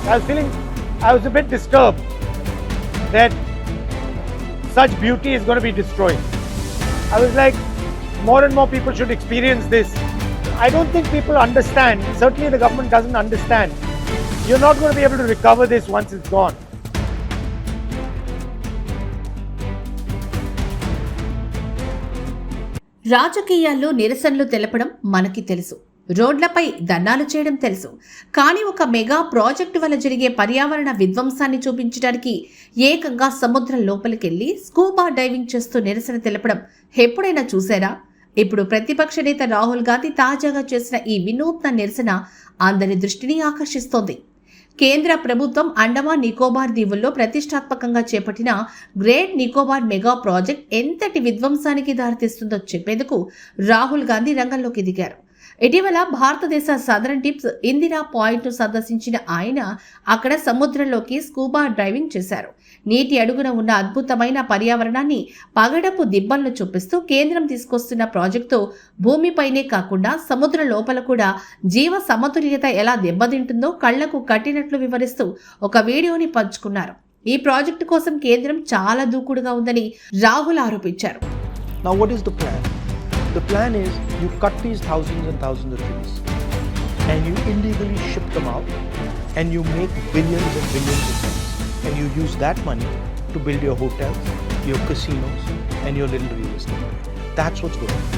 I was a bit disturbed that such beauty is going to be destroyed. I was like, more and more people should experience this. I don't think people understand, certainly the government doesn't understand. You're not going to be able to recover this once it's gone. రాజకీయాల్లో నిరసనలు తెలపడం మనకి తెలుసు, రోడ్లపై ధర్నాలు చేయడం తెలుసు. కానీ ఒక మెగా ప్రాజెక్టు వల్ల జరిగే పర్యావరణ విధ్వంసాన్ని చూపించడానికి ఏకంగా సముద్రం లోపలికెళ్లి స్కూబా డైవింగ్ చేస్తూ నిరసన తెలపడం ఎప్పుడైనా చూసారా? ఇప్పుడు ప్రతిపక్ష నేత రాహుల్ గాంధీ తాజాగా చేసిన ఈ వినూత్న నిరసన అందరి దృష్టిని ఆకర్షిస్తోంది. కేంద్ర ప్రభుత్వం అండమాన్ నికోబార్ దీవుల్లో ప్రతిష్టాత్మకంగా చేపట్టిన గ్రేట్ నికోబార్ మెగా ప్రాజెక్ట్ ఎంతటి విధ్వంసానికి దారితీస్తుందో చెప్పేందుకు రాహుల్ గాంధీ రంగంలోకి దిగారు. ఇటీవల భారతదేశ సదరన్ టిప్స్ ఇందిరా పాయింట్ను సందర్శించిన ఆయన అక్కడ సముద్రంలోకి స్కూబా డ్రైవింగ్ చేశారు. నీటి అడుగున ఉన్న అద్భుతమైన పర్యావరణాన్ని పగడపు దిబ్బలను చూపిస్తూ కేంద్రం తీసుకొస్తున్న ప్రాజెక్టుతో భూమిపైనే కాకుండా సముద్ర లోపల కూడా జీవ సమతుల్యత ఎలా దెబ్బతింటుందో కళ్లకు కట్టినట్లు వివరిస్తూ ఒక వీడియోని పంచుకున్నారు. ఈ ప్రాజెక్టు కోసం కేంద్రం చాలా దూకుడుగా ఉందని రాహుల్ ఆరోపించారు. Now what is the plan? The plan is you cut these thousands and thousands of trees and you illegally ship them out and you make billions and billions of dollars and you use that money to build your hotels, your casinos and your little real estate. That's what's going on.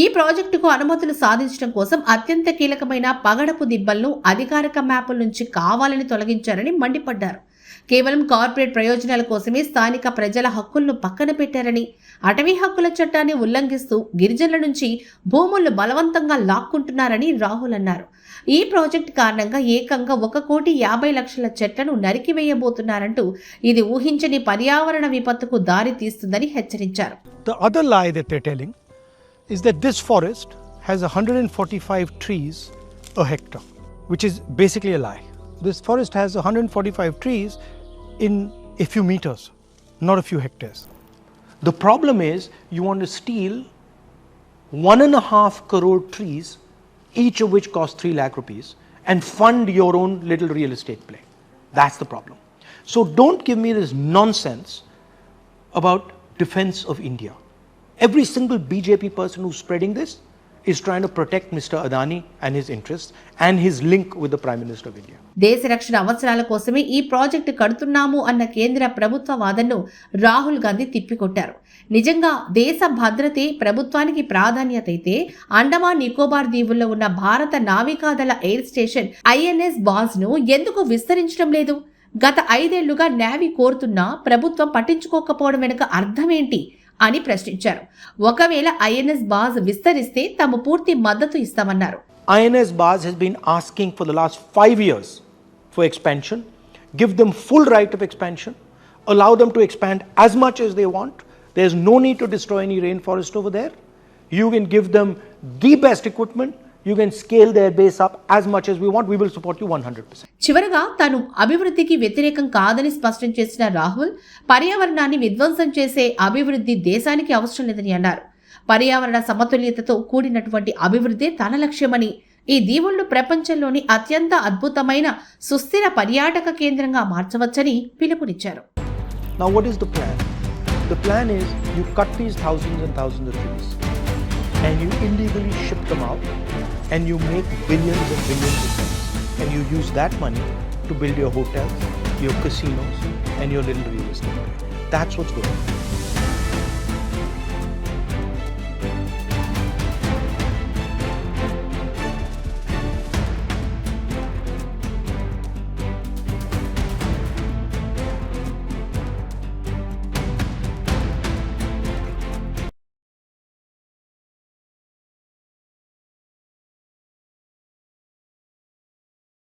ఈ ప్రాజెక్టుకు అనుమతులు సాధించడం కోసం అత్యంత కీలకమైన పగడపు దిబ్బలను అధికారిక మ్యాపుల నుంచి కావాలని తొలగించారని మండిపడ్డారు. కేవలం కార్పొరేట్ ప్రయోజనాల కోసమే స్థానిక ప్రజల హక్కులను పక్కన పెట్టారని, అటవీ హక్కుల చట్టాన్ని ఉల్లంఘిస్తూ గిరిజనుల నుంచి భూములను బలవంతంగా లాక్కుంటున్నారని రాహుల్ అన్నారు. ఈ ప్రాజెక్టు కారణంగా ఏకంగా 1,50,00,000 చెట్లను నరికివేయబోతున్నారంటూ ఇది ఊహించని పర్యావరణ విపత్తుకు దారి తీస్తుందని హెచ్చరించారు. The other lie that they're telling is that this forest has 145 trees a hectare, which is basically a lie. This forest has 145 trees in a few meters, not a few hectares. The problem is you want to steal 1.5 crore trees, each of which cost 3 lakh rupees, and fund your own little real estate play. That's the problem. So don't give me this nonsense about defense of India. Every single BJP person who's spreading this is trying to protect Mr. Adani and his interests and his link with the Prime Minister of India. దేశ రక్షణ అవసరాల కోసమే ఈ project కడుతున్నాము అన్న కేంద్ర ప్రభుత్వ వాదనను రాహుల్ గాంధీ తిప్పికొట్టారు. నిజంగా దేశ భద్రతే ప్రభుత్వానికి ప్రాధాన్యత అయితే అండమాన్ నికోబార్ దీవుల్లో ఉన్న భారత నావికాదళ ఎయిర్ స్టేషన్ ఐఎన్ఎస్ బాజ్ ను ఎందుకు విస్తరించడం లేదు? గత 5 ఏళ్లుగా నేవీ కోరుతున్నా ప్రభుత్వం పట్టించుకోకపోవడం వెనుక అర్థమేంటి అని ప్రశ్నించారు. ఒకవేళ ఐఎన్ఎస్ బాజ్ విస్తరిస్తే తాము పూర్తి మద్దతు ఇస్తామన్నారు. INS Baz has been asking for the last 5 years for expansion. Give them full right of expansion. Allow them to expand as much as they want. There's no need to destroy any rainforest over there. You can give them the best equipment. You can scale their base up as much as we want. We will support you 100%. చివరగా తాను అభివృద్ధికి వ్యతిరేకం కాదని స్పష్టం చేసిన రాహుల్ పర్యావరణాన్ని విధ్వంసం చేసే అభివృద్ధి దేశానికి అవసరం లేదని అన్నారు. పర్యావరణ సమతుల్యతతో కూడినటువంటి అభివృద్ధి తన లక్ష్యమని, ఈ దీవులను ప్రపంచంలోని అత్యంత అద్భుతమైన సుస్థిర పర్యాటక కేంద్రంగా మార్చవచ్చని పిలుపునిచ్చారు. Now what is the plan? The plan is you cut these thousands and thousands of trees and you illegally ship them out and you make billions and billions of dollars and you use that money to build your hotels, your casinos and your little real estate. That's what's going on.